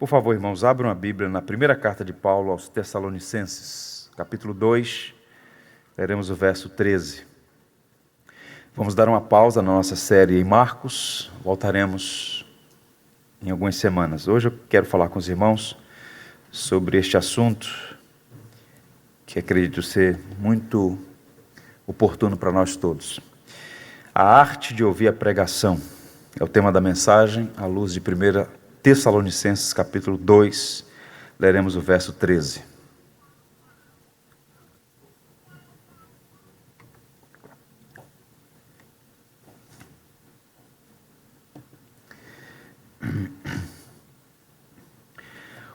Por favor, irmãos, abram a Bíblia na primeira carta de Paulo aos Tessalonicenses, capítulo 2, leremos o verso 13. Vamos dar uma pausa na nossa série em Marcos, voltaremos em algumas semanas. Hoje eu quero falar com os irmãos sobre este assunto, que acredito ser muito oportuno para nós todos. A arte de ouvir a pregação é o tema da mensagem, à luz de 1 Tessalonicenses, capítulo 2, leremos o verso 13.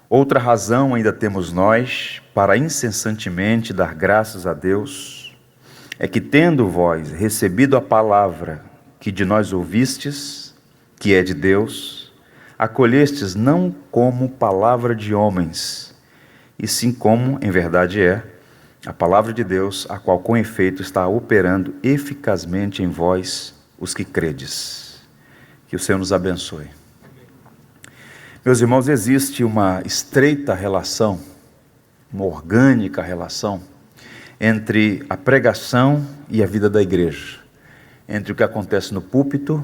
Outra razão ainda temos nós, para incessantemente dar graças a Deus, é que tendo vós recebido a palavra que de nós ouvistes, que é de Deus, acolhestes não como palavra de homens, e sim como, em verdade a palavra de Deus, a qual com efeito está operando eficazmente em vós, os que credes. Que o Senhor nos abençoe. Meus irmãos, existe uma estreita relação, uma orgânica relação, entre a pregação e a vida da igreja, entre o que acontece no púlpito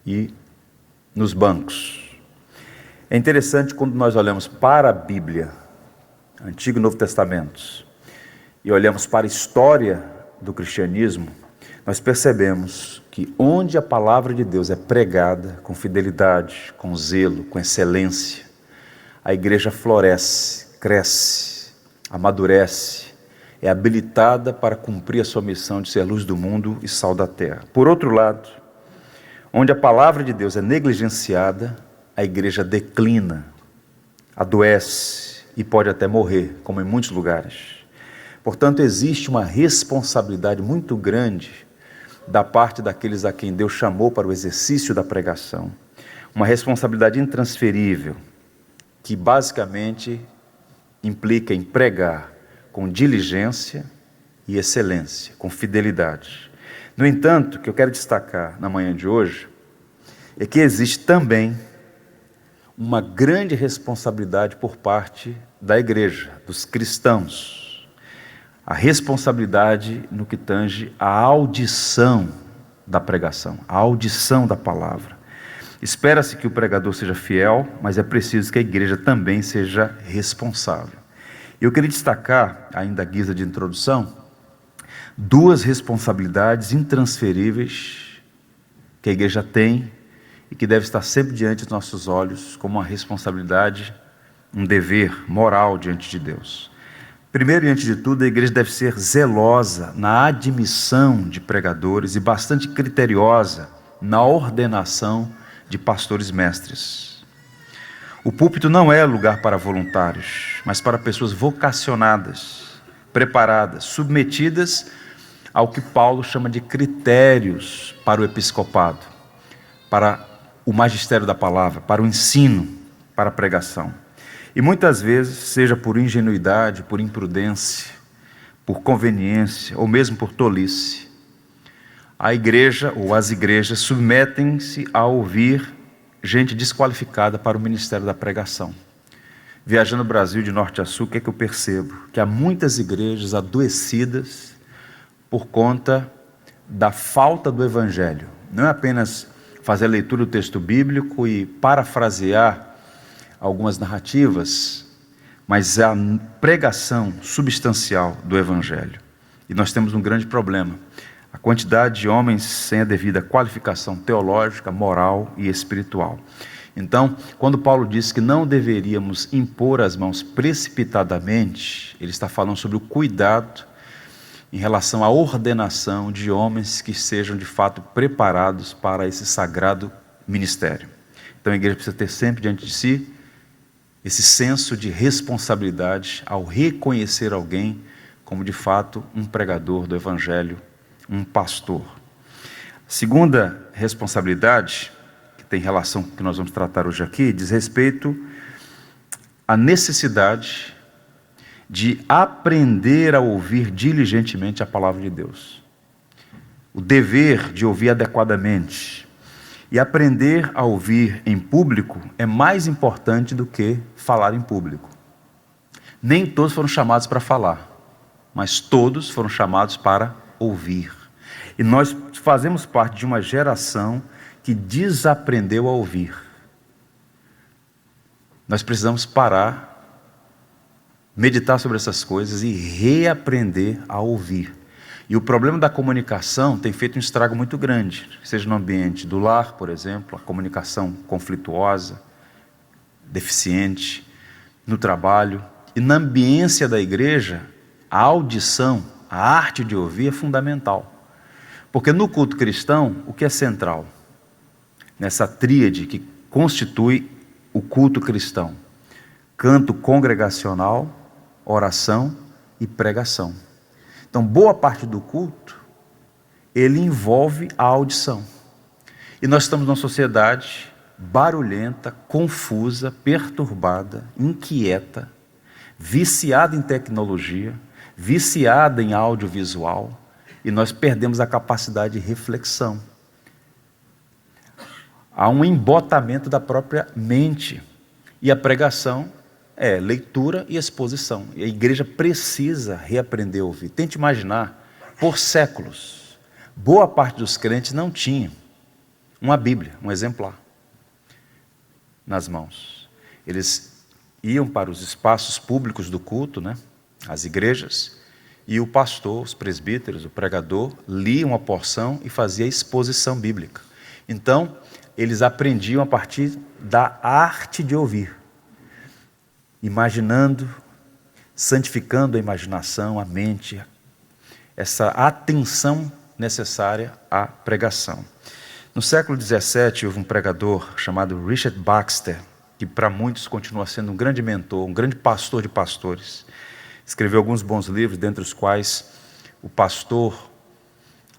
e nos bancos. É interessante quando nós olhamos para a Bíblia, Antigo e Novo Testamentos, e olhamos para a história do cristianismo, nós percebemos que onde a palavra de Deus é pregada com fidelidade, com zelo, com excelência, a igreja floresce, cresce, amadurece, é habilitada para cumprir a sua missão de ser luz do mundo e sal da terra. Por outro lado, onde a palavra de Deus é negligenciada, a igreja declina, adoece e pode até morrer, como em muitos lugares. Portanto, existe uma responsabilidade muito grande da parte daqueles a quem Deus chamou para o exercício da pregação. Uma responsabilidade intransferível, que basicamente implica em pregar com diligência e excelência, com fidelidade. No entanto, o que eu quero destacar na manhã de hoje é que existe também uma grande responsabilidade por parte da igreja, dos cristãos. A responsabilidade no que tange à audição da pregação, a audição da palavra. Espera-se que o pregador seja fiel, mas é preciso que a igreja também seja responsável. Eu queria destacar, ainda à guisa de introdução, duas responsabilidades intransferíveis que a igreja tem e que deve estar sempre diante dos nossos olhos como uma responsabilidade, um dever moral diante de Deus. Primeiro e antes de tudo, a igreja deve ser zelosa na admissão de pregadores e bastante criteriosa na ordenação de pastores mestres. O púlpito não é lugar para voluntários, mas para pessoas vocacionadas, preparadas, submetidas ao que Paulo chama de critérios para o episcopado, para o magistério da palavra, para o ensino, para a pregação. E muitas vezes, seja por ingenuidade, por imprudência, por conveniência ou mesmo por tolice, a igreja ou as igrejas submetem-se a ouvir gente desqualificada para o ministério da pregação. Viajando no Brasil de norte a sul, o que é que eu percebo? Que há muitas igrejas adoecidas por conta da falta do evangelho. Não é apenas fazer a leitura do texto bíblico e parafrasear algumas narrativas, mas a pregação substancial do evangelho. E nós temos um grande problema: a quantidade de homens sem a devida qualificação teológica, moral e espiritual. Então, quando Paulo diz que não deveríamos impor as mãos precipitadamente, ele está falando sobre o cuidado em relação à ordenação de homens que sejam de fato preparados para esse sagrado ministério. Então a igreja precisa ter sempre diante de si esse senso de responsabilidade ao reconhecer alguém como de fato um pregador do evangelho, um pastor. Segunda responsabilidade, que tem relação com o que nós vamos tratar hoje aqui, diz respeito à necessidade de aprender a ouvir diligentemente a palavra de Deus. O dever de ouvir adequadamente. E aprender a ouvir em público é mais importante do que falar em público. Nem todos foram chamados para falar, mas todos foram chamados para ouvir. E nós fazemos parte de uma geração que desaprendeu a ouvir. Nós precisamos parar, meditar sobre essas coisas e reaprender a ouvir. E o problema da comunicação tem feito um estrago muito grande, seja no ambiente do lar, por exemplo, a comunicação conflituosa, deficiente, no trabalho. E na ambiência da igreja, a audição, a arte de ouvir é fundamental. Porque no culto cristão, o que é central? Nessa tríade que constitui o culto cristão: canto congregacional, oração e pregação. Então, boa parte do culto, ele envolve a audição. E nós estamos numa sociedade barulhenta, confusa, perturbada, inquieta, viciada em tecnologia, viciada em audiovisual, e nós perdemos a capacidade de reflexão. Há um embotamento da própria mente, e a pregação é leitura e exposição. E a igreja precisa reaprender a ouvir. Tente imaginar, por séculos, boa parte dos crentes não tinha uma Bíblia, um exemplar, nas mãos. Eles iam para os espaços públicos do culto, as igrejas, e o pastor, os presbíteros, o pregador, lia uma porção e fazia exposição bíblica. Então, eles aprendiam a partir da arte de ouvir, imaginando, santificando a imaginação, a mente, essa atenção necessária à pregação. No século XVII, houve um pregador chamado Richard Baxter, que para muitos continua sendo um grande mentor, um grande pastor de pastores. Escreveu alguns bons livros, dentre os quais O Pastor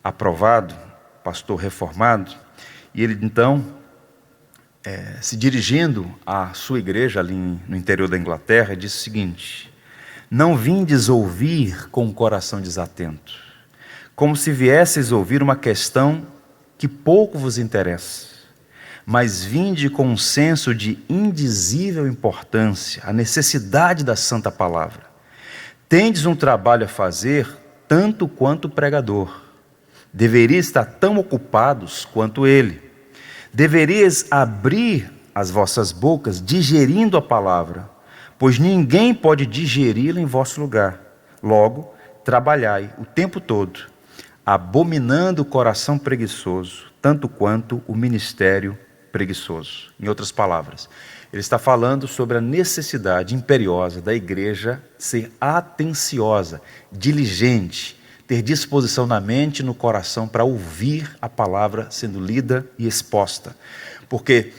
Aprovado, Pastor Reformado. E ele então, se dirigindo à sua igreja ali no interior da Inglaterra, disse o seguinte: não vindes ouvir com o coração desatento, como se viesseis ouvir uma questão que pouco vos interessa, mas vinde com um senso de indizível importância, a necessidade da santa palavra. Tendes um trabalho a fazer tanto quanto o pregador. Deverias estar tão ocupados quanto ele. Deverias abrir as vossas bocas digerindo a palavra, pois ninguém pode digeri-la em vosso lugar. Logo, trabalhai o tempo todo, abominando o coração preguiçoso, tanto quanto o ministério preguiçoso. Em outras palavras, ele está falando sobre a necessidade imperiosa da igreja ser atenciosa, diligente, ter disposição na mente e no coração para ouvir a palavra sendo lida e exposta. Porque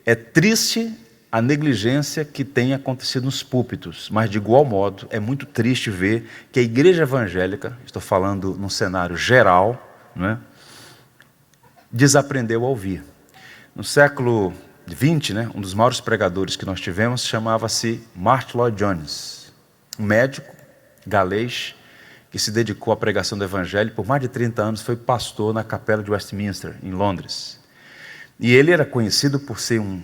é triste a negligência que tem acontecido nos púlpitos, mas de igual modo é muito triste ver que a igreja evangélica, estou falando num cenário geral, desaprendeu a ouvir. No século XX, um dos maiores pregadores que nós tivemos chamava-se Martyn Lloyd-Jones, um médico galês que se dedicou à pregação do evangelho. Por mais de 30 anos foi pastor na capela de Westminster, em Londres. E ele era conhecido por ser um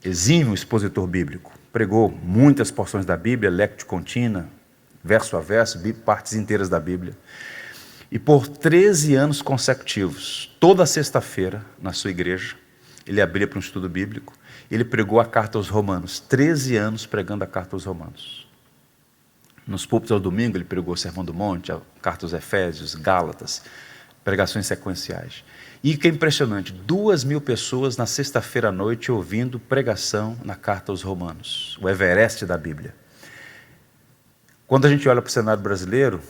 exímio expositor bíblico. Pregou muitas porções da Bíblia, lectio continua, verso a verso, partes inteiras da Bíblia. E por 13 anos consecutivos, toda sexta-feira, na sua igreja, ele abria para um estudo bíblico, ele pregou a carta aos Romanos, 13 anos pregando a carta aos Romanos. Nos púlpitos ao domingo, ele pregou o Sermão do Monte, a carta aos Efésios, Gálatas, pregações sequenciais. E que é impressionante, 2.000 pessoas na sexta-feira à noite ouvindo pregação na carta aos Romanos, o Everest da Bíblia. Quando a gente olha para o cenário brasileiro,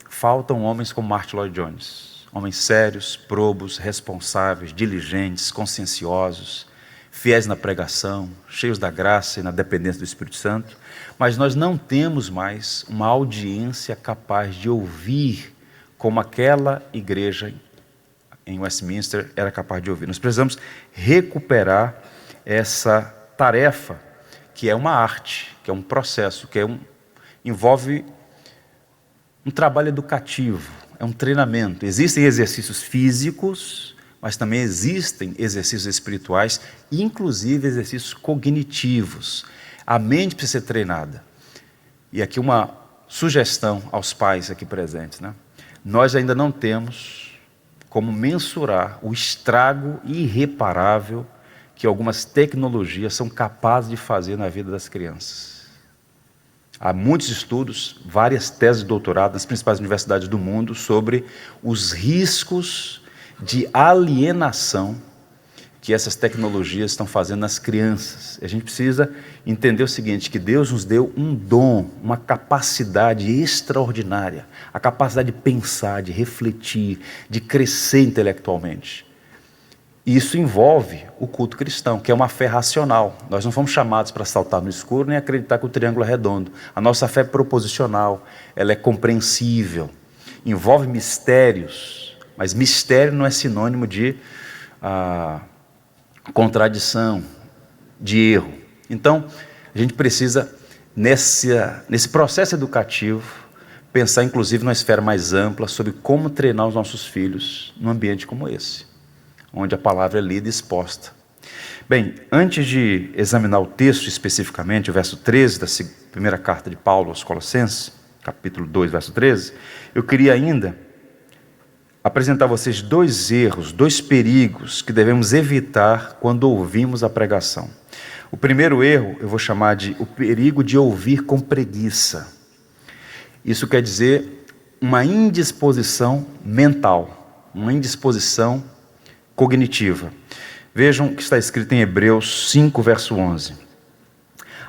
faltam homens como Martyn Lloyd-Jones, homens sérios, probos, responsáveis, diligentes, conscienciosos, fiéis na pregação, cheios da graça e na dependência do Espírito Santo, mas nós não temos mais uma audiência capaz de ouvir como aquela igreja em Westminster era capaz de ouvir. Nós precisamos recuperar essa tarefa, que é uma arte, que é um processo, envolve um trabalho educativo, é um treinamento. Existem exercícios físicos, mas também existem exercícios espirituais, inclusive exercícios cognitivos. A mente precisa ser treinada. E aqui uma sugestão aos pais aqui presentes, né? Nós ainda não temos como mensurar o estrago irreparável que algumas tecnologias são capazes de fazer na vida das crianças. Há muitos estudos, várias teses de doutorado nas principais universidades do mundo sobre os riscos de alienação que essas tecnologias estão fazendo nas crianças. A gente precisa entender o seguinte, que Deus nos deu um dom, uma capacidade extraordinária, a capacidade de pensar, de refletir, de crescer intelectualmente. Isso envolve o culto cristão, que é uma fé racional. Nós não fomos chamados para saltar no escuro nem acreditar que o triângulo é redondo. A nossa fé é proposicional, ela é compreensível, envolve mistérios, mas mistério não é sinônimo de contradição, de erro. Então, a gente precisa, nesse processo educativo, pensar inclusive numa esfera mais ampla sobre como treinar os nossos filhos num ambiente como esse, onde a palavra é lida e exposta. Bem, antes de examinar o texto especificamente, o verso 13 da primeira carta de Paulo aos Colossenses, capítulo 2, verso 13, eu queria ainda apresentar a vocês dois erros, dois perigos que devemos evitar quando ouvimos a pregação. O primeiro erro eu vou chamar de o perigo de ouvir com preguiça. Isso quer dizer uma indisposição mental, uma indisposição cognitiva. Vejam o que está escrito em Hebreus 5, verso 11.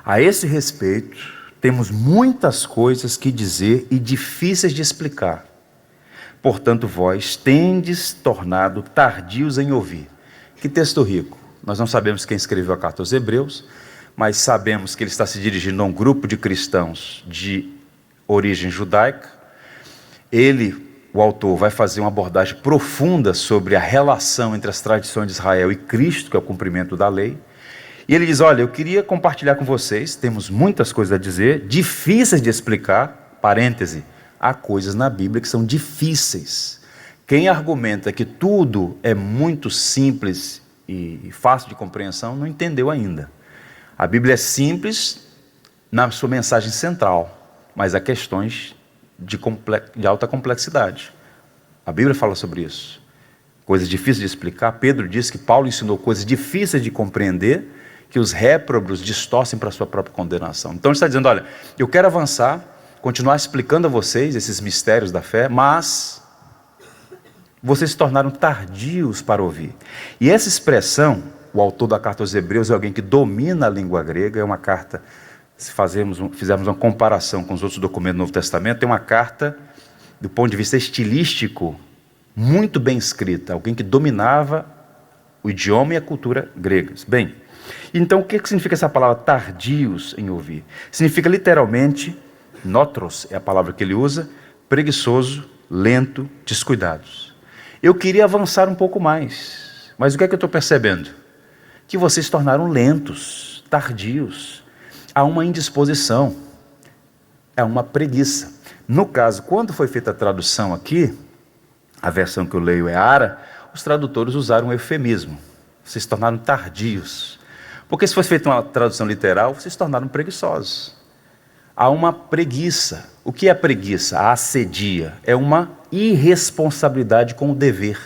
A esse respeito, temos muitas coisas que dizer e difíceis de explicar. Portanto, vós tendes tornado tardios em ouvir. Que texto rico. Nós não sabemos quem escreveu a carta aos Hebreus, mas sabemos que ele está se dirigindo a um grupo de cristãos de origem judaica. O autor, vai fazer uma abordagem profunda sobre a relação entre as tradições de Israel e Cristo, que é o cumprimento da lei. E ele diz, olha, eu queria compartilhar com vocês, temos muitas coisas a dizer, difíceis de explicar, parêntese, há coisas na Bíblia que são difíceis. Quem argumenta que tudo é muito simples e fácil de compreensão, não entendeu ainda. A Bíblia é simples na sua mensagem central, mas há questões de alta complexidade. A Bíblia fala sobre isso. Coisas difíceis de explicar. Pedro diz que Paulo ensinou coisas difíceis de compreender, que os réprobos distorcem para a sua própria condenação. Então ele está dizendo, olha, eu quero avançar, continuar explicando a vocês esses mistérios da fé, mas vocês se tornaram tardios para ouvir. E essa expressão, o autor da carta aos Hebreus é alguém que domina a língua grega, é uma carta, se fizermos uma comparação com os outros documentos do Novo Testamento, é uma carta, do ponto de vista estilístico, muito bem escrita, alguém que dominava o idioma e a cultura gregas. Bem, então o que significa essa palavra tardios em ouvir? Significa literalmente, notros é a palavra que ele usa, preguiçoso, lento, descuidados. Eu queria avançar um pouco mais, mas o que é que eu estou percebendo? Que vocês se tornaram lentos, tardios, há uma indisposição, há uma preguiça. No caso, quando foi feita a tradução aqui, a versão que eu leio é Ara, os tradutores usaram um eufemismo, vocês se tornaram tardios. Porque se fosse feita uma tradução literal, vocês se tornaram preguiçosos. Há uma preguiça. O que é preguiça? A assedia. É uma irresponsabilidade com o dever.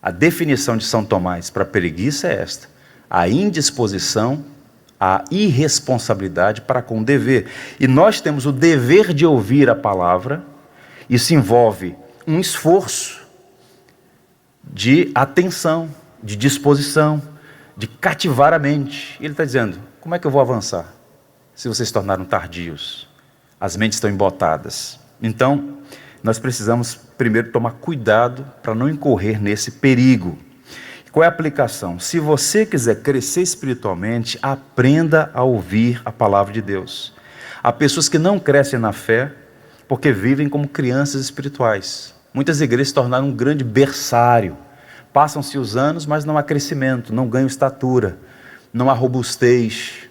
A definição de São Tomás para preguiça é esta: a indisposição, a irresponsabilidade para com o dever. E nós temos o dever de ouvir a palavra. Isso envolve um esforço de atenção, de disposição, de cativar a mente. Ele está dizendo, como é que eu vou avançar se vocês se tornaram tardios? As mentes estão embotadas. Então, nós precisamos primeiro tomar cuidado para não incorrer nesse perigo. Qual é a aplicação? Se você quiser crescer espiritualmente, aprenda a ouvir a palavra de Deus. Há pessoas que não crescem na fé porque vivem como crianças espirituais. Muitas igrejas se tornaram um grande berçário. Passam-se os anos, mas não há crescimento, não ganham estatura, não há robustez,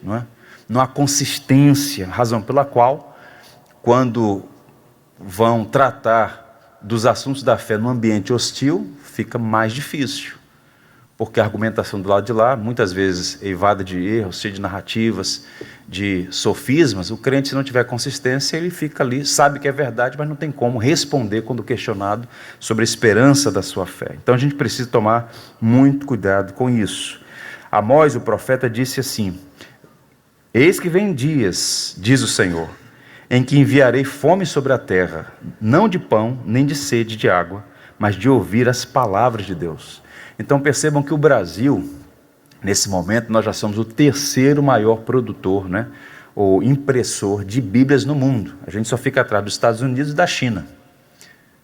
não há consistência, razão pela qual, quando vão tratar dos assuntos da fé no ambiente hostil fica mais difícil, porque a argumentação do lado de lá, muitas vezes eivada de erros, cheia de narrativas, de sofismas. O crente, se não tiver consistência, ele fica ali, sabe que é verdade, mas não tem como responder quando questionado sobre a esperança da sua fé. Então a gente precisa tomar muito cuidado com isso. Amós, o profeta, disse assim: eis que vem dias, diz o Senhor, em que enviarei fome sobre a terra, não de pão, nem de sede de água, mas de ouvir as palavras de Deus. Então percebam que o Brasil, nesse momento, nós já somos o terceiro maior produtor, né, ou impressor de Bíblias no mundo. A gente só fica atrás dos Estados Unidos e da China.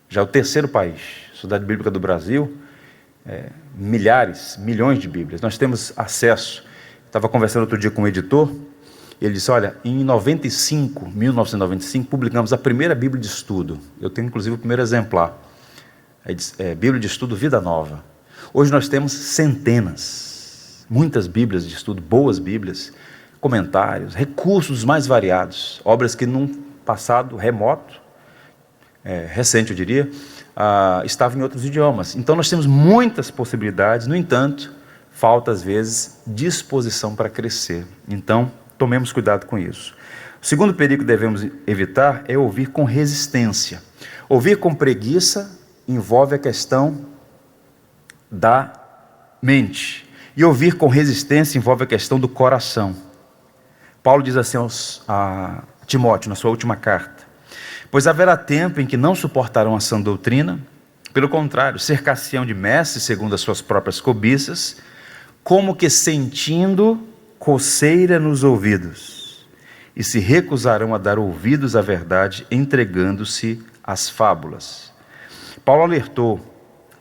Já é o terceiro país. A Sociedade Bíblica do Brasil, milhares, milhões de Bíblias. Nós temos acesso. Estava conversando outro dia com um editor, ele disse: olha, em 1995, publicamos a primeira Bíblia de Estudo. Eu tenho inclusive o primeiro exemplar. Bíblia de Estudo Vida Nova. Hoje nós temos centenas, muitas Bíblias de estudo, boas Bíblias, comentários, recursos mais variados, obras que num passado remoto, recente eu diria, estavam em outros idiomas. Então nós temos muitas possibilidades, no entanto, falta às vezes disposição para crescer. Então, tomemos cuidado com isso. O segundo perigo que devemos evitar é ouvir com resistência. Ouvir com preguiça envolve a questão da mente. E ouvir com resistência envolve a questão do coração. Paulo diz assim a Timóteo, na sua última carta: pois haverá tempo em que não suportarão a sã doutrina, pelo contrário, cercar-se-ão de mestres segundo as suas próprias cobiças, como que sentindo coceira nos ouvidos, e se recusarão a dar ouvidos à verdade, entregando-se às fábulas. Paulo alertou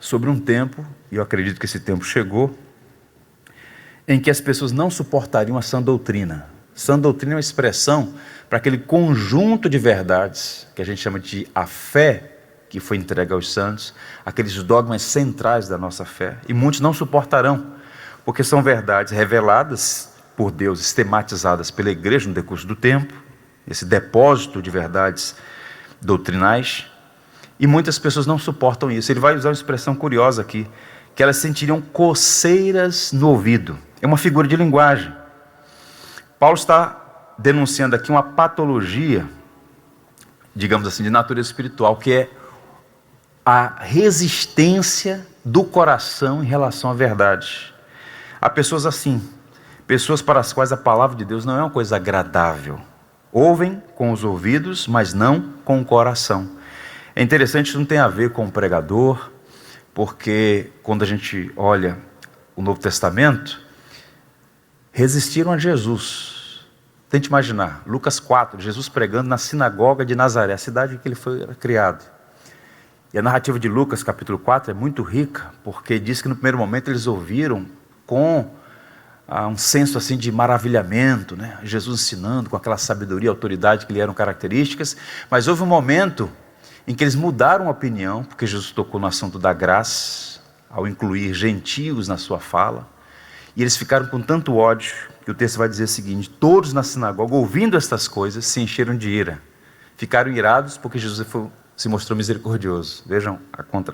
sobre um tempo, e eu acredito que esse tempo chegou, em que as pessoas não suportariam a sã doutrina. Sã doutrina é uma expressão para aquele conjunto de verdades que a gente chama de a fé que foi entregue aos santos, aqueles dogmas centrais da nossa fé. E muitos não suportarão, porque são verdades reveladas por Deus, esquematizadas pela igreja no decurso do tempo, esse depósito de verdades doutrinais, e muitas pessoas não suportam isso. Ele vai usar uma expressão curiosa aqui, que elas sentiriam coceiras no ouvido. É uma figura de linguagem. Paulo está denunciando aqui uma patologia, digamos assim, de natureza espiritual, que é a resistência do coração em relação à verdade. Há pessoas assim, pessoas para as quais a palavra de Deus não é uma coisa agradável. Ouvem com os ouvidos, mas não com o coração. É interessante, isso não tem a ver com o pregador, porque quando a gente olha o Novo Testamento, resistiram a Jesus. Tente imaginar, Lucas 4, Jesus pregando na sinagoga de Nazaré, a cidade em que ele foi criado. E a narrativa de Lucas, capítulo 4, é muito rica, porque diz que no primeiro momento eles ouviram com um senso assim de maravilhamento, né? Jesus ensinando com aquela sabedoria e autoridade que lhe eram características, mas houve um momento em que eles mudaram a opinião, porque Jesus tocou no assunto da graça, ao incluir gentios na sua fala, e eles ficaram com tanto ódio, que o texto vai dizer o seguinte: todos na sinagoga, ouvindo estas coisas, se encheram de ira, ficaram irados porque Jesus se mostrou misericordioso. Vejam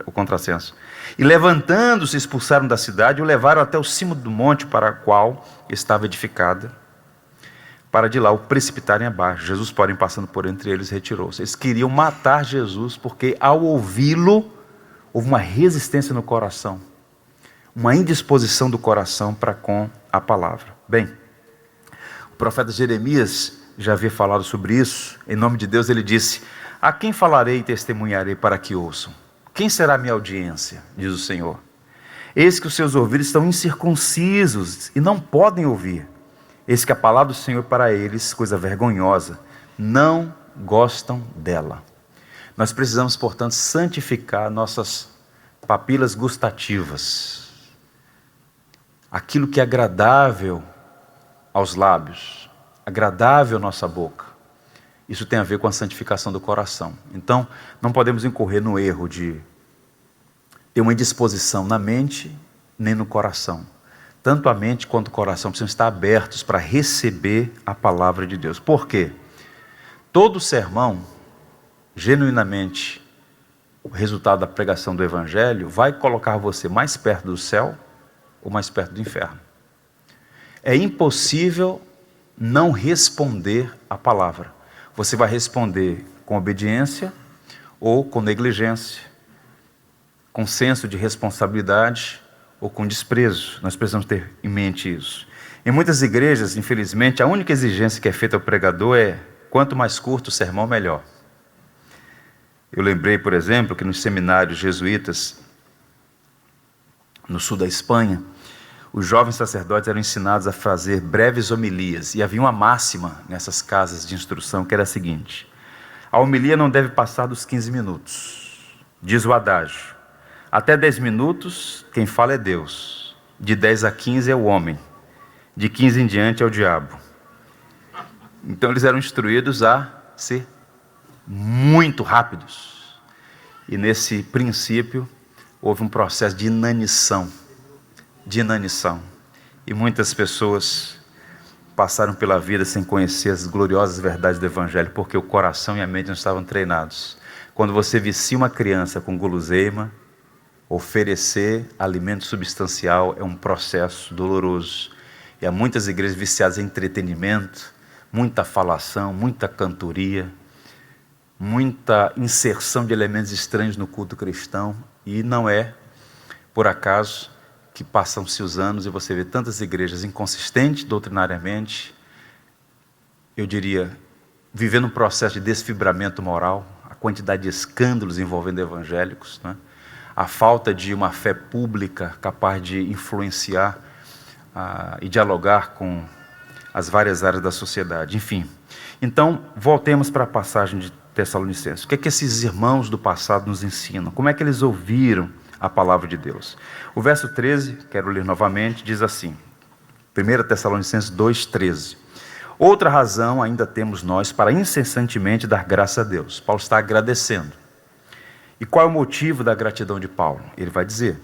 o contrassenso. E levantando-se, expulsaram da cidade e o levaram até o cimo do monte para o qual estava edificada, para de lá o precipitarem abaixo. Jesus, porém, passando por entre eles, retirou-se. Eles queriam matar Jesus, porque ao ouvi-lo, houve uma resistência no coração, uma indisposição do coração para com a palavra. Bem, o profeta Jeremias já havia falado sobre isso. Em nome de Deus ele disse: a quem falarei e testemunharei para que ouçam? Quem será a minha audiência? Diz o Senhor. Eis que os seus ouvidos estão incircuncisos e não podem ouvir. Eis que a palavra do Senhor para eles, coisa vergonhosa, não gostam dela. Nós precisamos, portanto, santificar nossas papilas gustativas. Aquilo que é agradável aos lábios, agradável à nossa boca. Isso tem a ver com a santificação do coração. Então, não podemos incorrer no erro de ter uma indisposição na mente, nem no coração. Tanto a mente quanto o coração precisam estar abertos para receber a palavra de Deus. Por quê? Todo sermão, genuinamente o resultado da pregação do Evangelho vai colocar você mais perto do céu ou mais perto do inferno. É impossível não responder à palavra. Você vai responder com obediência ou com negligência, com senso de responsabilidade ou com desprezo. Nós precisamos ter em mente isso. Em muitas igrejas, infelizmente, a única exigência que é feita ao pregador é: quanto mais curto o sermão, melhor. Eu lembrei, por exemplo, que nos seminários jesuítas, no sul da Espanha, os jovens sacerdotes eram ensinados a fazer breves homilias, e havia uma máxima nessas casas de instrução que era a seguinte: a homilia não deve passar dos 15 minutos. Diz o adágio: até 10 minutos, quem fala é Deus. De 10 a 15 é o homem. De 15 em diante é o diabo. Então eles eram instruídos a ser muito rápidos. E nesse princípio, houve um processo de inanição. E muitas pessoas passaram pela vida sem conhecer as gloriosas verdades do Evangelho, porque o coração e a mente não estavam treinados. Quando você vicia uma criança com guloseima, oferecer alimento substancial é um processo doloroso. E há muitas igrejas viciadas em entretenimento, muita falação, muita cantoria, muita inserção de elementos estranhos no culto cristão. E não é por acaso que passam-se os anos e você vê tantas igrejas inconsistentes doutrinariamente, eu diria, vivendo um processo de desfibramento moral, a quantidade de escândalos envolvendo evangélicos, né? A falta de uma fé pública capaz de influenciar e dialogar com as várias áreas da sociedade, enfim. Então, voltemos para a passagem de Tessalonicenses. O que é que esses irmãos do passado nos ensinam? Como é que eles ouviram a palavra de Deus? O verso 13, quero ler novamente, diz assim, 1 Tessalonicenses 2,13. Outra razão ainda temos nós para incessantemente dar graça a Deus. Paulo está agradecendo. E qual é o motivo da gratidão de Paulo? Ele vai dizer: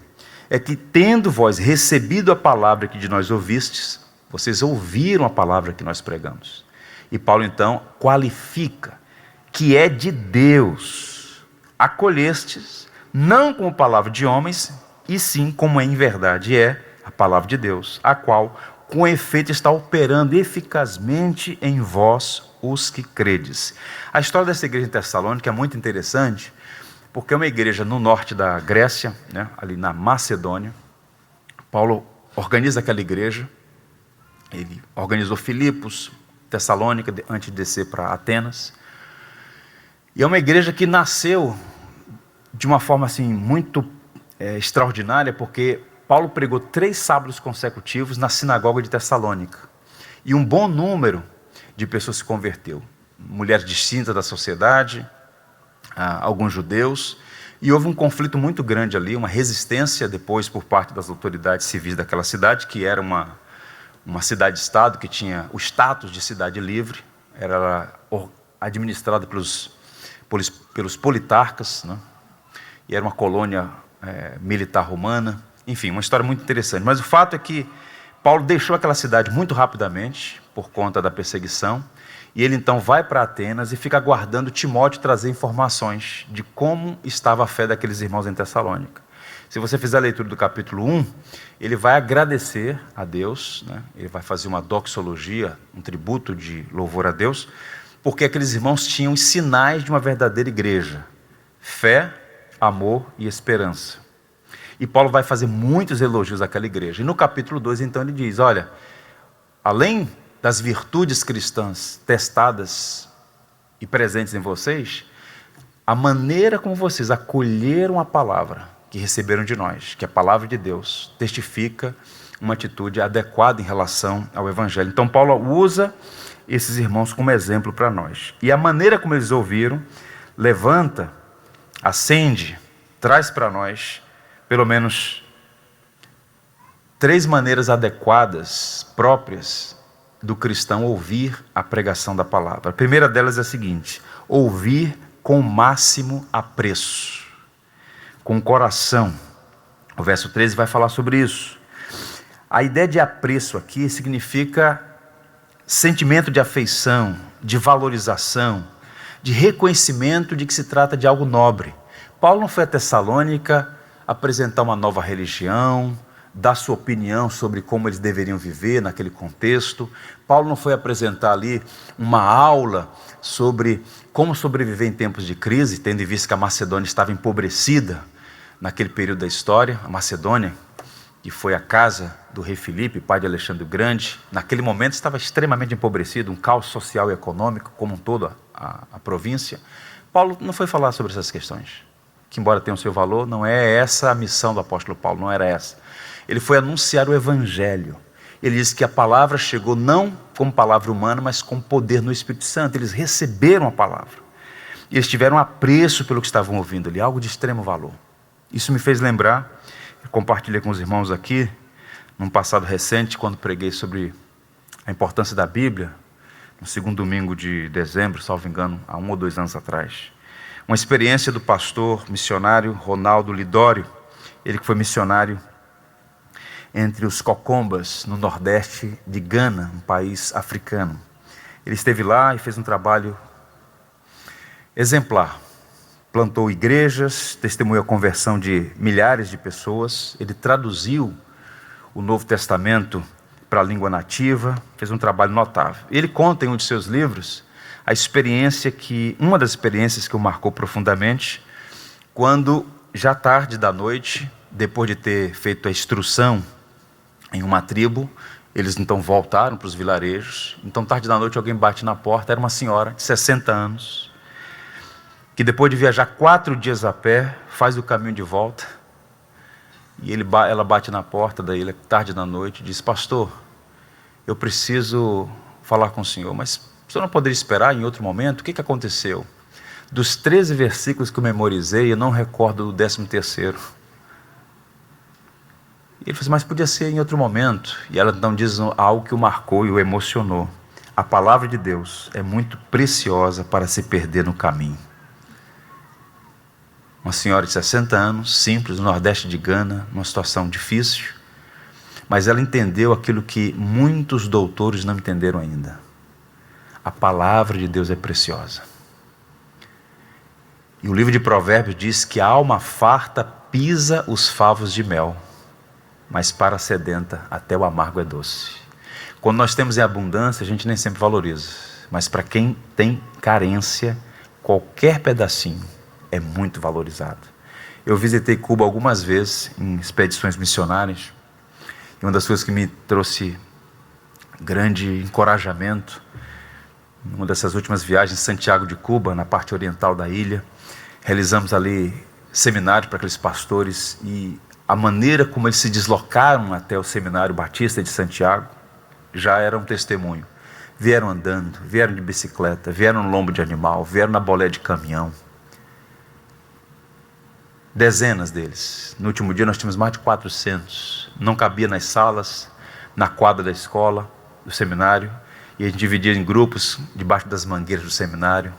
é que tendo vós recebido a palavra que de nós ouvistes, vocês ouviram a palavra que nós pregamos. E Paulo então qualifica que é de Deus, acolhestes, não como palavra de homens, e sim como em verdade é a palavra de Deus, a qual com efeito está operando eficazmente em vós os que credes. A história dessa igreja em Tessalônica é muito interessante, porque é uma igreja no norte da Grécia, né, ali na Macedônia. Paulo organiza aquela igreja, ele organizou Filipos, Tessalônica, antes de descer para Atenas. E é uma igreja que nasceu de uma forma assim, muito extraordinária, porque Paulo pregou 3 sábados consecutivos na sinagoga de Tessalônica. E um bom número de pessoas se converteu. Mulheres distintas da sociedade, alguns judeus, e houve um conflito muito grande ali, uma resistência depois por parte das autoridades civis daquela cidade, que era uma cidade-estado, que tinha o status de cidade livre, era administrada pelos politarcas, né? E era uma colônia militar romana, enfim, uma história muito interessante. Mas o fato é que Paulo deixou aquela cidade muito rapidamente, por conta da perseguição, e ele então vai para Atenas e fica aguardando Timóteo trazer informações de como estava a fé daqueles irmãos em Tessalônica. Se você fizer a leitura do capítulo 1, ele vai agradecer a Deus, né? Ele vai fazer uma doxologia, um tributo de louvor a Deus, porque aqueles irmãos tinham os sinais de uma verdadeira igreja: fé, amor e esperança. E Paulo vai fazer muitos elogios àquela igreja. E no capítulo 2, então, ele diz: olha, além das virtudes cristãs testadas e presentes em vocês, a maneira como vocês acolheram a palavra que receberam de nós, que a palavra de Deus testifica uma atitude adequada em relação ao Evangelho. Então Paulo usa esses irmãos como exemplo para nós. E a maneira como eles ouviram, levanta, acende, traz para nós, pelo menos 3 maneiras adequadas, próprias, do cristão ouvir a pregação da palavra. A primeira delas é a seguinte: ouvir com o máximo apreço, com o coração. O verso 13 vai falar sobre isso. A ideia de apreço aqui significa sentimento de afeição, de valorização, de reconhecimento de que se trata de algo nobre. Paulo não foi a Tessalônica apresentar uma nova religião, dar sua opinião sobre como eles deveriam viver naquele contexto. Paulo não foi apresentar ali uma aula sobre como sobreviver em tempos de crise, tendo em vista que a Macedônia estava empobrecida naquele período da história. A Macedônia, que foi a casa do rei Filipe, pai de Alexandre o Grande, naquele momento estava extremamente empobrecido, um caos social e econômico, como um todo a província. Paulo não foi falar sobre essas questões, que embora tenham seu valor, não é essa a missão do apóstolo Paulo, não era essa. Ele foi anunciar o evangelho. Ele diz que a palavra chegou não como palavra humana, mas com poder no Espírito Santo. Eles receberam a palavra. E eles tiveram apreço pelo que estavam ouvindo ali, algo de extremo valor. Isso me fez lembrar, eu compartilhei com os irmãos aqui, num passado recente, quando preguei sobre a importância da Bíblia, no segundo domingo de dezembro, salvo engano, há 1 ou 2 anos atrás. Uma experiência do pastor missionário Ronaldo Lidório, ele que foi missionário entre os Cocombas, no nordeste de Gana, um país africano. Ele esteve lá e fez um trabalho exemplar. Plantou igrejas, testemunhou a conversão de milhares de pessoas. Ele traduziu o Novo Testamento para a língua nativa, fez um trabalho notável. Ele conta em um de seus livros uma das experiências que o marcou profundamente, quando já tarde da noite, depois de ter feito a instrução em uma tribo, eles então voltaram para os vilarejos. Então, tarde da noite, alguém bate na porta. Era uma senhora de 60 anos, que depois de viajar 4 dias a pé, faz o caminho de volta. E ela bate na porta da ilha, tarde da noite, e diz: pastor, eu preciso falar com o senhor, mas o senhor não poderia esperar em outro momento? O que aconteceu? Dos 13 versículos que eu memorizei, eu não recordo do 13º. E ele falou assim: mas podia ser em outro momento. E ela então diz algo que o marcou e o emocionou. A palavra de Deus é muito preciosa para se perder no caminho. Uma senhora de 60 anos, simples, no nordeste de Gana, numa situação difícil, mas ela entendeu aquilo que muitos doutores não entenderam ainda. A palavra de Deus é preciosa. E o livro de Provérbios diz que a alma farta pisa os favos de mel, mas para a sedenta até o amargo é doce. Quando nós temos em abundância, a gente nem sempre valoriza, mas para quem tem carência, qualquer pedacinho é muito valorizado. Eu visitei Cuba algumas vezes em expedições missionárias, e uma das coisas que me trouxe grande encorajamento, numa dessas últimas viagens, Santiago de Cuba, na parte oriental da ilha, realizamos ali seminário para aqueles pastores, e a maneira como eles se deslocaram até o Seminário Batista de Santiago já era um testemunho. Vieram andando, vieram de bicicleta, vieram no lombo de animal, vieram na bolé de caminhão. Dezenas deles. No último dia nós tínhamos mais de 400. Não cabia nas salas, na quadra da escola, do seminário, e a gente dividia em grupos debaixo das mangueiras do seminário.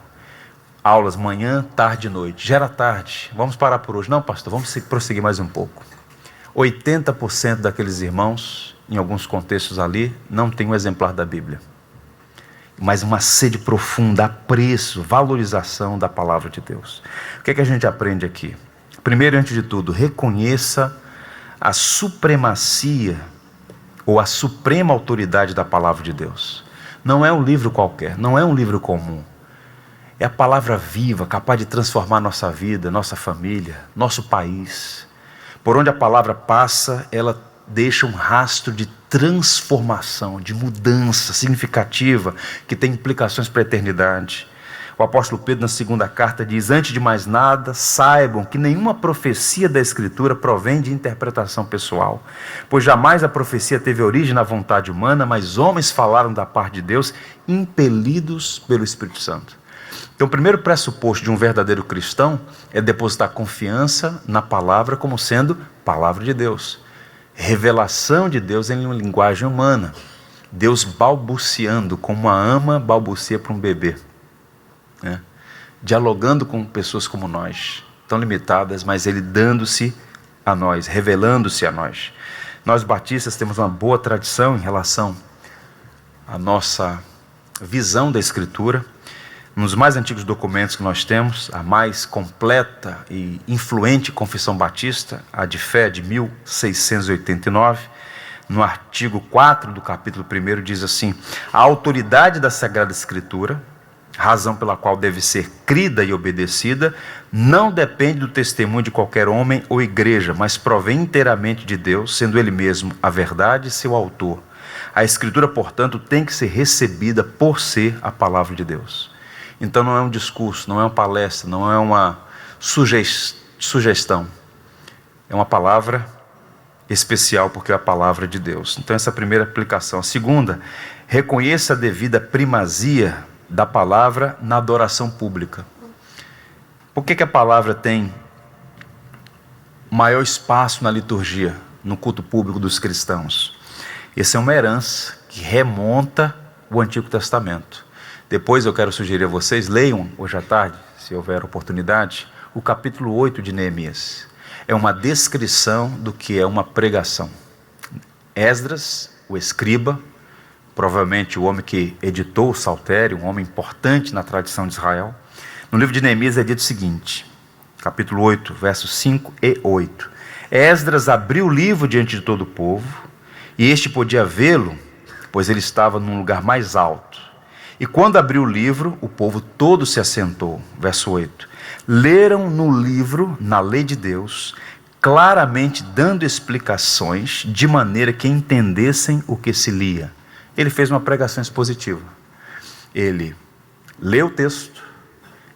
Aulas manhã, tarde e noite. Já era tarde, vamos parar por hoje. Não, pastor, vamos prosseguir mais um pouco. 80% daqueles irmãos, em alguns contextos ali, não tem um exemplar da Bíblia. Mas uma sede profunda, apreço, valorização da palavra de Deus. O que é que a gente aprende aqui? Primeiro, antes de tudo, reconheça a supremacia ou a suprema autoridade da palavra de Deus. Não é um livro qualquer, não é um livro comum. É a palavra viva, capaz de transformar nossa vida, nossa família, nosso país. Por onde a palavra passa, ela deixa um rastro de transformação, de mudança significativa, que tem implicações para a eternidade. O apóstolo Pedro, na segunda carta, diz: antes de mais nada, saibam que nenhuma profecia da Escritura provém de interpretação pessoal, pois jamais a profecia teve origem na vontade humana, mas homens falaram da parte de Deus, impelidos pelo Espírito Santo. Então, o primeiro pressuposto de um verdadeiro cristão é depositar confiança na palavra como sendo palavra de Deus. Revelação de Deus em uma linguagem humana. Deus balbuciando, como uma ama balbucia para um bebê. Dialogando com pessoas como nós, tão limitadas, mas Ele dando-se a nós, revelando-se a nós. Nós batistas temos uma boa tradição em relação à nossa visão da Escritura. Um dos mais antigos documentos que nós temos, a mais completa e influente Confissão Batista, a de fé de 1689, no artigo 4 do capítulo 1 diz assim: a autoridade da Sagrada Escritura, razão pela qual deve ser crida e obedecida, não depende do testemunho de qualquer homem ou igreja, mas provém inteiramente de Deus, sendo Ele mesmo a verdade e seu autor. A Escritura, portanto, tem que ser recebida por ser a palavra de Deus. Então não é um discurso, não é uma palestra, não é uma sugestão. É uma palavra especial porque é a palavra de Deus. Então essa é a primeira aplicação. A segunda, reconheça a devida primazia da palavra na adoração pública. Por que a palavra tem maior espaço na liturgia, no culto público dos cristãos? Essa é uma herança que remonta o Antigo Testamento. Depois eu quero sugerir a vocês, leiam hoje à tarde, se houver oportunidade, o capítulo 8 de Neemias. É uma descrição do que é uma pregação. Esdras, o escriba, provavelmente o homem que editou o Saltério, um homem importante na tradição de Israel. No livro de Neemias é dito o seguinte, capítulo 8, versos 5 e 8. Esdras abriu o livro diante de todo o povo, e este podia vê-lo, pois ele estava num lugar mais alto. E quando abriu o livro, o povo todo se assentou. Verso 8. Leram no livro, na lei de Deus, claramente dando explicações, de maneira que entendessem o que se lia. Ele fez uma pregação expositiva. Ele leu o texto,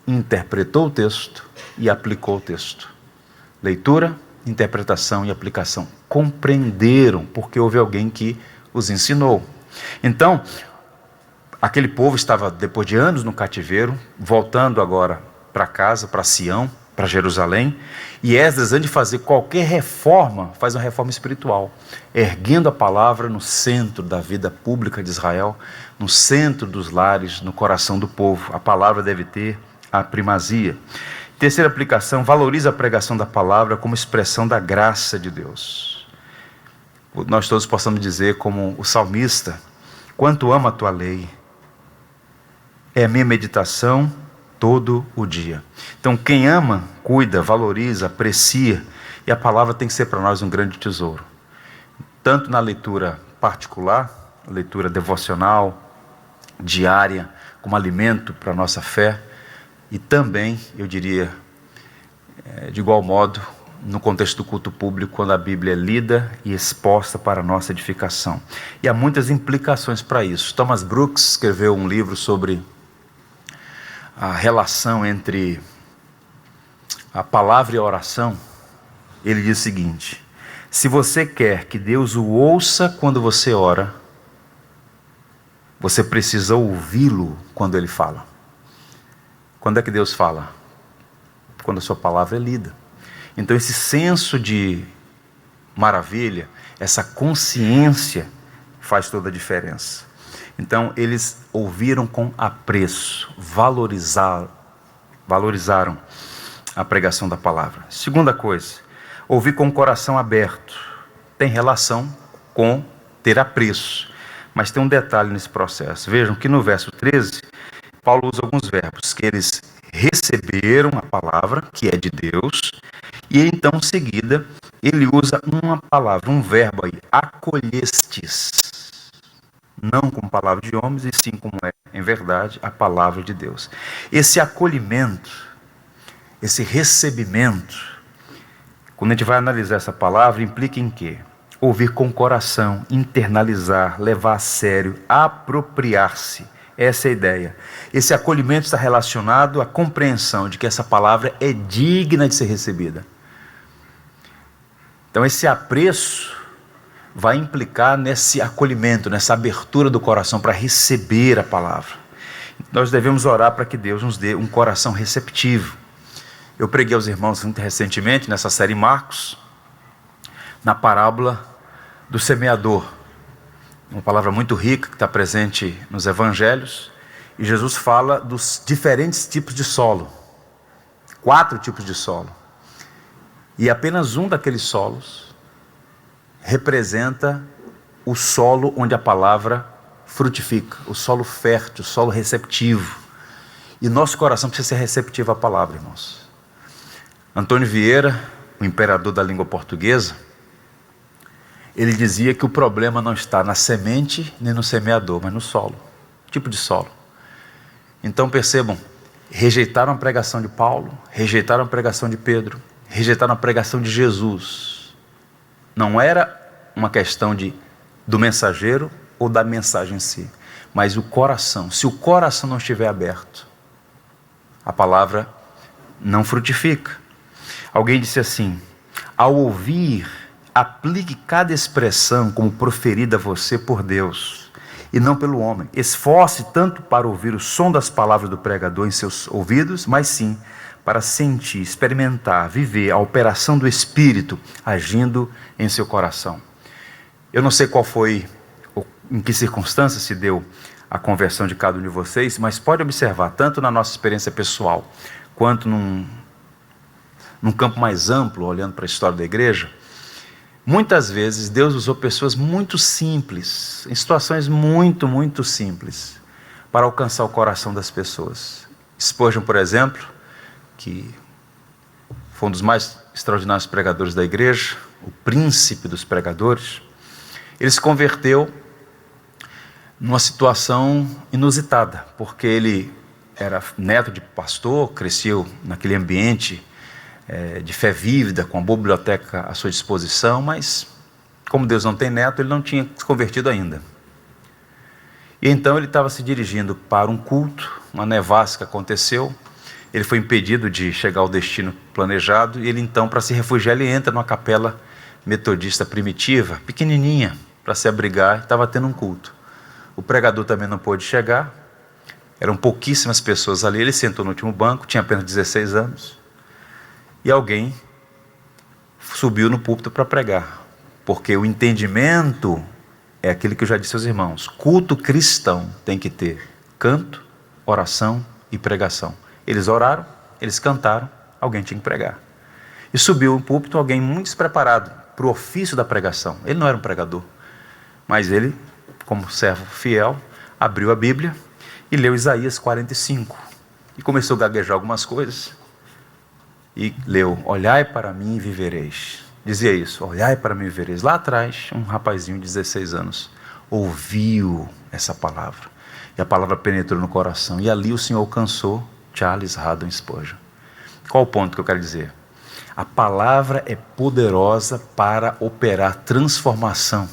interpretou o texto e aplicou o texto. Leitura, interpretação e aplicação. Compreenderam, porque houve alguém que os ensinou. Então, aquele povo estava, depois de anos no cativeiro, voltando agora para casa, para Sião, para Jerusalém, e Esdras, antes de fazer qualquer reforma, faz uma reforma espiritual, erguendo a palavra no centro da vida pública de Israel, no centro dos lares, no coração do povo. A palavra deve ter a primazia. Terceira aplicação, valoriza a pregação da palavra como expressão da graça de Deus. Nós todos possamos dizer, como o salmista, quanto amo a tua lei, é a minha meditação todo o dia. Então quem ama, cuida, valoriza, aprecia, e a palavra tem que ser para nós um grande tesouro. Tanto na leitura particular, leitura devocional, diária, como alimento para a nossa fé, e também, eu diria, de igual modo, no contexto do culto público, quando a Bíblia é lida e exposta para a nossa edificação. E há muitas implicações para isso. Thomas Brooks escreveu um livro sobre a relação entre a palavra e a oração. Ele diz o seguinte: se você quer que Deus o ouça quando você ora, você precisa ouvi-lo quando ele fala. Quando é que Deus fala? Quando a sua palavra é lida. Então esse senso de maravilha, essa consciência faz toda a diferença. Então eles ouviram com apreço, valorizaram a pregação da palavra. Segunda coisa, ouvir com o coração aberto. Tem relação com ter apreço, mas tem um detalhe nesse processo. Vejam que no verso 13, Paulo usa alguns verbos, que eles receberam a palavra, que é de Deus, e então em seguida ele usa uma palavra, um verbo aí, acolhestes. Não como palavra de homens, e sim como é, em verdade, a palavra de Deus. Esse acolhimento, esse recebimento, quando a gente vai analisar essa palavra, implica em quê? Ouvir com o coração, internalizar, levar a sério, apropriar-se. Essa é a ideia. Esse acolhimento está relacionado à compreensão de que essa palavra é digna de ser recebida. Então esse apreço vai implicar nesse acolhimento, nessa abertura do coração para receber a palavra. Nós devemos orar para que Deus nos dê um coração receptivo. Eu preguei aos irmãos muito recentemente, nessa série Marcos, na parábola do semeador. Uma palavra muito rica que está presente nos evangelhos. E Jesus fala dos diferentes tipos de solo. 4 tipos de solo. E apenas um daqueles solos representa o solo onde a palavra frutifica, o solo fértil, o solo receptivo. E nosso coração precisa ser receptivo à palavra, irmãos. Antônio Vieira, o imperador da língua portuguesa, ele dizia que o problema não está na semente nem no semeador, mas no solo, tipo de solo. Então percebam, rejeitaram a pregação de Paulo, rejeitaram a pregação de Pedro, rejeitaram a pregação de Jesus. Não era uma questão do mensageiro ou da mensagem em si, mas o coração. Se o coração não estiver aberto, a palavra não frutifica. Alguém disse assim: ao ouvir, aplique cada expressão como proferida a você por Deus e não pelo homem. Esforce tanto para ouvir o som das palavras do pregador em seus ouvidos, mas sim para sentir, experimentar, viver a operação do Espírito agindo em seu coração. Eu não sei qual foi, em que circunstância se deu a conversão de cada um de vocês, mas pode observar, tanto na nossa experiência pessoal, quanto num campo mais amplo, olhando para a história da igreja, muitas vezes Deus usou pessoas muito simples, em situações muito, muito simples, para alcançar o coração das pessoas. Spurgeon, por exemplo, que foi um dos mais extraordinários pregadores da igreja, o príncipe dos pregadores, ele se converteu numa situação inusitada, porque ele era neto de pastor, cresceu naquele ambiente de fé vívida, com a biblioteca à sua disposição, mas como Deus não tem neto, ele não tinha se convertido ainda. E então ele estava se dirigindo para um culto, uma nevasca aconteceu, ele foi impedido de chegar ao destino planejado, e ele então, para se refugiar, ele entra numa capela metodista primitiva, pequenininha, para se abrigar, estava tendo um culto. O pregador também não pôde chegar, eram pouquíssimas pessoas ali, ele sentou no último banco, tinha apenas 16 anos, e alguém subiu no púlpito para pregar, porque o entendimento é aquilo que eu já disse aos irmãos, culto cristão tem que ter canto, oração e pregação. Eles oraram, eles cantaram, alguém tinha que pregar. E subiu no púlpito alguém muito despreparado para o ofício da pregação. Ele não era um pregador, mas ele, como servo fiel, abriu a Bíblia e leu Isaías 45. E começou a gaguejar algumas coisas. E leu, olhai para mim e vivereis. Dizia isso, olhai para mim e vivereis. Lá atrás, um rapazinho de 16 anos ouviu essa palavra. E a palavra penetrou no coração. E ali o Senhor alcançou Charles Haddon Spurgeon. Qual o ponto que eu quero dizer? A palavra é poderosa para operar transformação.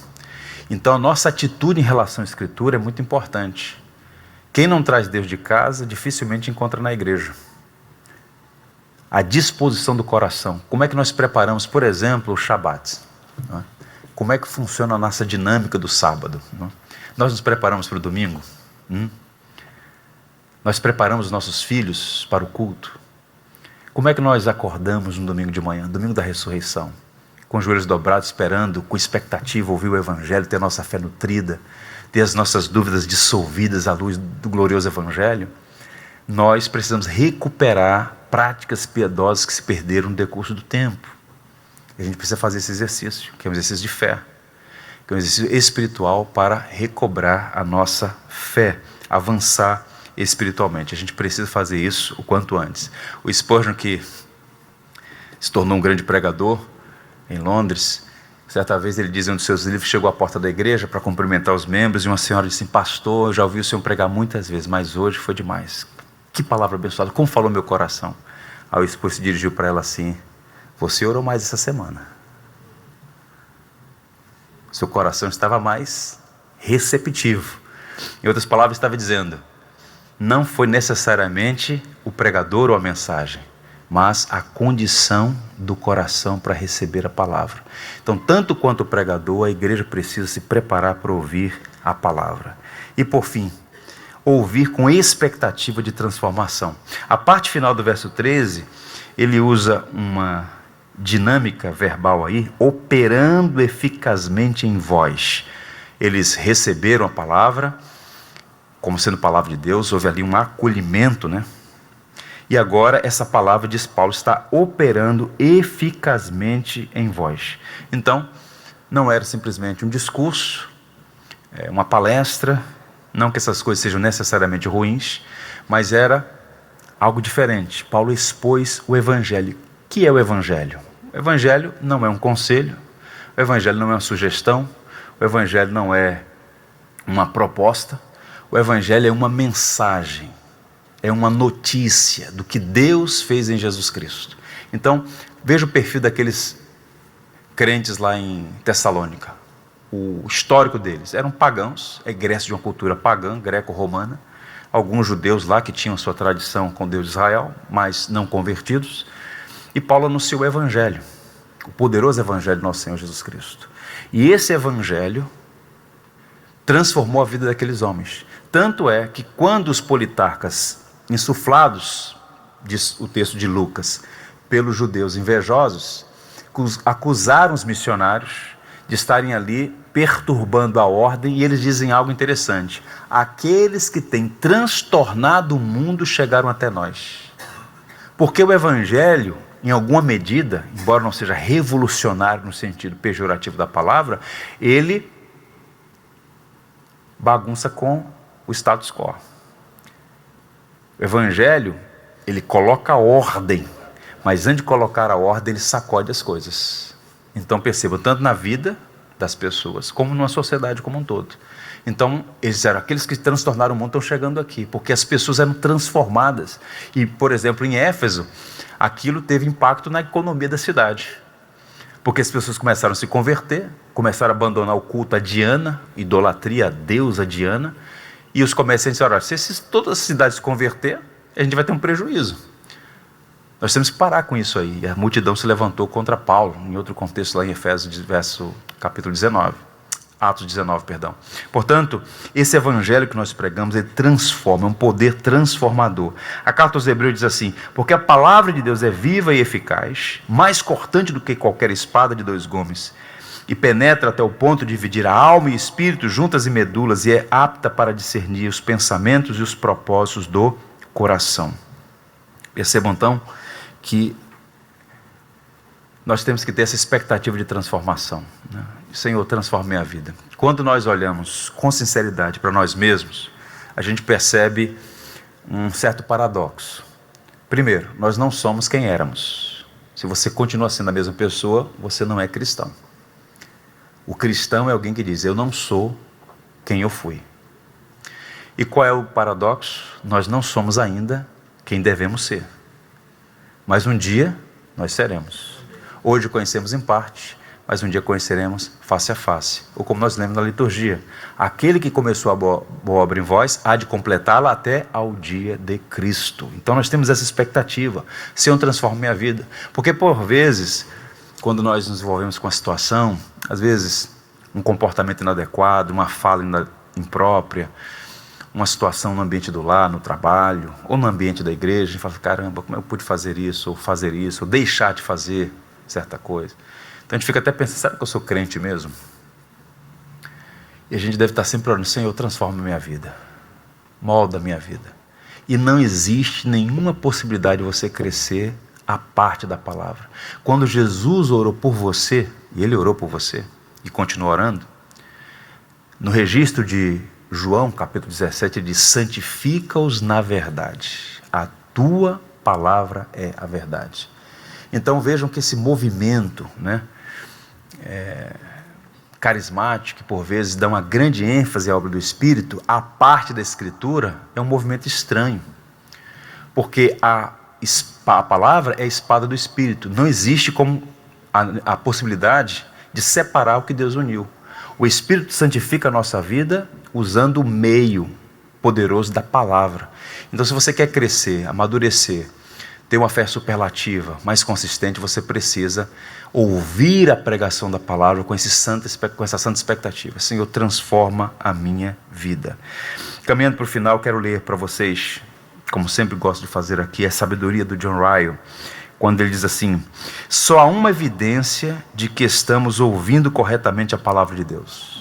Então a nossa atitude em relação à Escritura é muito importante. Quem não traz Deus de casa, dificilmente encontra na igreja. A disposição do coração. Como é que nós preparamos, por exemplo, o Shabat? Não é? Como é que funciona a nossa dinâmica do sábado? Não é? Nós nos preparamos para o domingo? Nós preparamos nossos filhos para o culto? Como é que nós acordamos no domingo de manhã, domingo da ressurreição? Com os joelhos dobrados, esperando, com expectativa, ouvir o Evangelho, ter a nossa fé nutrida, ter as nossas dúvidas dissolvidas à luz do glorioso Evangelho? Nós precisamos recuperar práticas piedosas que se perderam no decurso do tempo. E a gente precisa fazer esse exercício, que é um exercício de fé, que é um exercício espiritual para recobrar a nossa fé, avançar espiritualmente. A gente precisa fazer isso o quanto antes. O Spurgeon, que se tornou um grande pregador em Londres, certa vez ele diz em um dos seus livros, chegou à porta da igreja para cumprimentar os membros, e uma senhora disse assim, pastor, eu já ouvi o senhor pregar muitas vezes, mas hoje foi demais. Que palavra abençoada, como falou meu coração. Aí o Spurgeon se dirigiu para ela assim, você orou mais essa semana. Seu coração estava mais receptivo. Em outras palavras, estava dizendo, não foi necessariamente o pregador ou a mensagem, mas a condição do coração para receber a palavra. Então, tanto quanto o pregador, a igreja precisa se preparar para ouvir a palavra. E por fim, ouvir com expectativa de transformação. A parte final do verso 13, ele usa uma dinâmica verbal aí, operando eficazmente em vós. Eles receberam a palavra, como sendo palavra de Deus, houve ali um acolhimento, né? E agora essa palavra, diz Paulo, está operando eficazmente em vós. Então, não era simplesmente um discurso, uma palestra, não que essas coisas sejam necessariamente ruins, mas era algo diferente. Paulo expôs o Evangelho. O que é o Evangelho? O Evangelho não é um conselho, o Evangelho não é uma sugestão, o Evangelho não é uma proposta, o Evangelho é uma mensagem, é uma notícia do que Deus fez em Jesus Cristo. Então, veja o perfil daqueles crentes lá em Tessalônica. O histórico deles eram pagãos, egressos de uma cultura pagã, greco-romana, alguns judeus lá que tinham sua tradição com Deus de Israel, mas não convertidos, e Paulo anunciou o Evangelho, o poderoso Evangelho do nosso Senhor Jesus Cristo. E esse Evangelho transformou a vida daqueles homens. Tanto é que quando os politarcas, insuflados, diz o texto de Lucas, pelos judeus invejosos, acusaram os missionários de estarem ali perturbando a ordem, e eles dizem algo interessante: aqueles que têm transtornado o mundo chegaram até nós. Porque o Evangelho, em alguma medida, embora não seja revolucionário no sentido pejorativo da palavra, ele bagunça com o status quo. O Evangelho, ele coloca ordem, mas antes de colocar a ordem, ele sacode as coisas. Então percebam, tanto na vida das pessoas, como numa sociedade como um todo. Então, eles disseram, aqueles que transtornaram o mundo estão chegando aqui, porque as pessoas eram transformadas. E, por exemplo, em Éfeso, aquilo teve impacto na economia da cidade. Porque as pessoas começaram a se converter, começaram a abandonar o culto a Diana, idolatria a deusa Diana, e os comerciantes disseram, se todas as cidades se converter, a gente vai ter um prejuízo. Nós temos que parar com isso aí. E a multidão se levantou contra Paulo, em outro contexto lá em Efésios, capítulo 19. Atos 19, perdão. Portanto, esse evangelho que nós pregamos, ele transforma, é um poder transformador. A carta aos Hebreus diz assim, porque a palavra de Deus é viva e eficaz, mais cortante do que qualquer espada de dois gumes, e penetra até o ponto de dividir a alma e espírito, juntas e medulas, e é apta para discernir os pensamentos e os propósitos do coração. Percebam então que nós temos que ter essa expectativa de transformação, né? Senhor, transforme minha vida. Quando nós olhamos com sinceridade para nós mesmos, a gente percebe um certo paradoxo. Primeiro, nós não somos quem éramos. Se você continua sendo a mesma pessoa, você não é cristão. O cristão é alguém que diz, eu não sou quem eu fui. E qual é o paradoxo? Nós não somos ainda quem devemos ser. Mas um dia nós seremos. Hoje conhecemos em parte, mas um dia conheceremos face a face. Ou como nós lemos na liturgia, aquele que começou a boa obra em vós, há de completá-la até ao dia de Cristo. Então nós temos essa expectativa. Senhor, transforma minha vida. Porque por vezes, quando nós nos envolvemos com a situação, às vezes um comportamento inadequado, uma fala imprópria, uma situação no ambiente do lar, no trabalho, ou no ambiente da igreja, a gente fala, caramba, como eu pude fazer isso, ou deixar de fazer certa coisa. Então a gente fica até pensando, será que eu sou crente mesmo? E a gente deve estar sempre orando, Senhor, transforma a minha vida, molda a minha vida. E não existe nenhuma possibilidade de você crescer à parte da palavra. Quando Jesus orou por você, e Ele orou por você, e continua orando, no registro de João, capítulo 17, ele diz, santifica-os na verdade, a tua palavra é a verdade. Então vejam que esse movimento, né, carismático, que por vezes dá uma grande ênfase à obra do Espírito, a parte da Escritura é um movimento estranho, porque a palavra é a espada do Espírito, não existe como a possibilidade de separar o que Deus uniu. O Espírito santifica a nossa vida usando o meio poderoso da palavra. Então, se você quer crescer, amadurecer, ter uma fé superlativa, mais consistente, você precisa ouvir a pregação da palavra com essa santa expectativa. Senhor, transforma a minha vida. Caminhando para o final, quero ler para vocês, como sempre gosto de fazer aqui, a sabedoria do John Ryle, quando ele diz assim, só há uma evidência de que estamos ouvindo corretamente a palavra de Deus.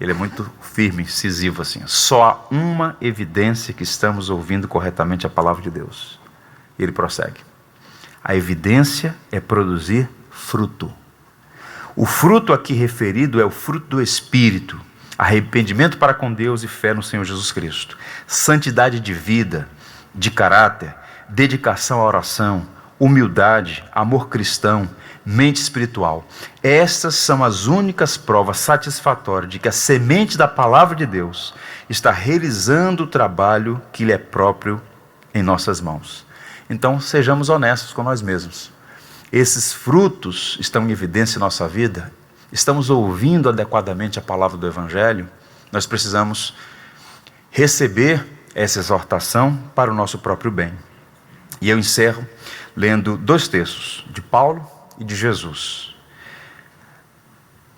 Ele é muito firme, incisivo assim. Só há uma evidência que estamos ouvindo corretamente a palavra de Deus. E ele prossegue. A evidência é produzir fruto. O fruto aqui referido é o fruto do Espírito. Arrependimento para com Deus e fé no Senhor Jesus Cristo. Santidade de vida, de caráter, dedicação à oração, humildade, amor cristão, mente espiritual. Estas são as únicas provas satisfatórias de que a semente da palavra de Deus está realizando o trabalho que lhe é próprio em nossas mãos. Então, sejamos honestos com nós mesmos. Esses frutos estão em evidência em nossa vida? Estamos ouvindo adequadamente a palavra do Evangelho? Nós precisamos receber essa exortação para o nosso próprio bem. E eu encerro lendo 2 textos, de Paulo e de Jesus.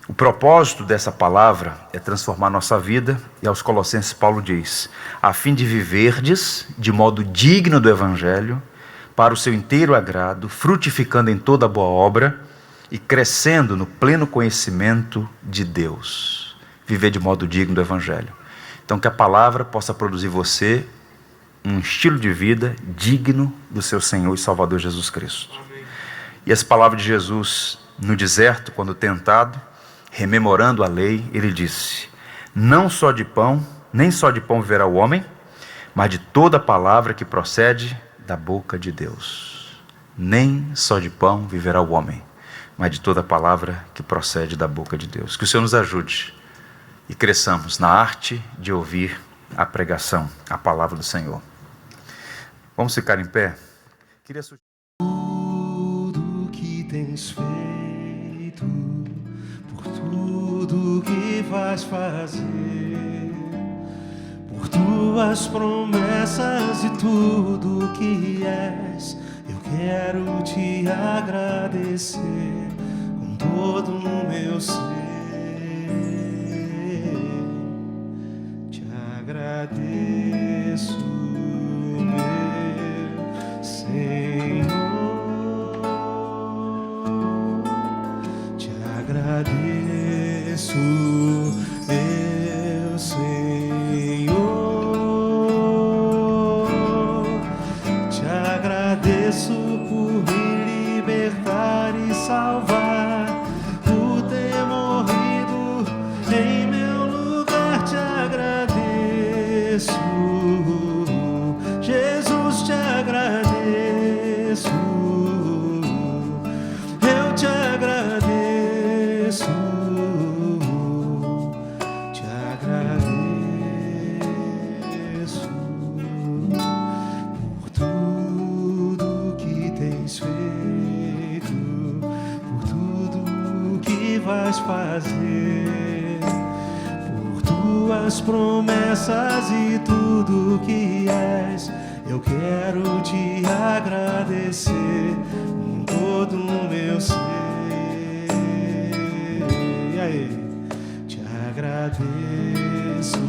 O propósito dessa palavra é transformar nossa vida, e aos Colossenses Paulo diz: a fim de viverdes de modo digno do Evangelho, para o seu inteiro agrado, frutificando em toda boa obra e crescendo no pleno conhecimento de Deus. Viver de modo digno do Evangelho. Então, que a palavra possa produzir você um estilo de vida digno do seu Senhor e Salvador Jesus Cristo. Amém. E as palavras de Jesus no deserto, quando tentado, rememorando a lei, ele disse: não só de pão, nem só de pão viverá o homem, mas de toda palavra que procede da boca de Deus. Nem só de pão viverá o homem, mas de toda palavra que procede da boca de Deus. Que o Senhor nos ajude e cresçamos na arte de ouvir a pregação, a palavra do Senhor. Vamos ficar em pé? Tudo que tens feito, por tudo que vais fazer, por tuas promessas e tudo que és, eu quero te agradecer com todo o meu ser. Te agradeço, meu Senhor. Te agradeço, meu Senhor. Te agradeço por me libertar e salvar, por ter morrido em meu lugar. Te agradeço, Jesus, te agradeço. Eu te agradeço, te agradeço por tudo que tens feito, por tudo que vais fazer, por tuas promessas e tudo que és. Eu quero te agradecer com todo o meu ser. E aí? Te agradeço,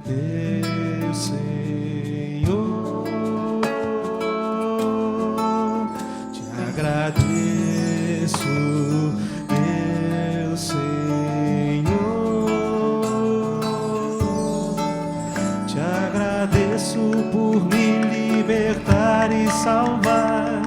meu Senhor. Te agradeço, meu Senhor. Te agradeço por me libertar e salvar,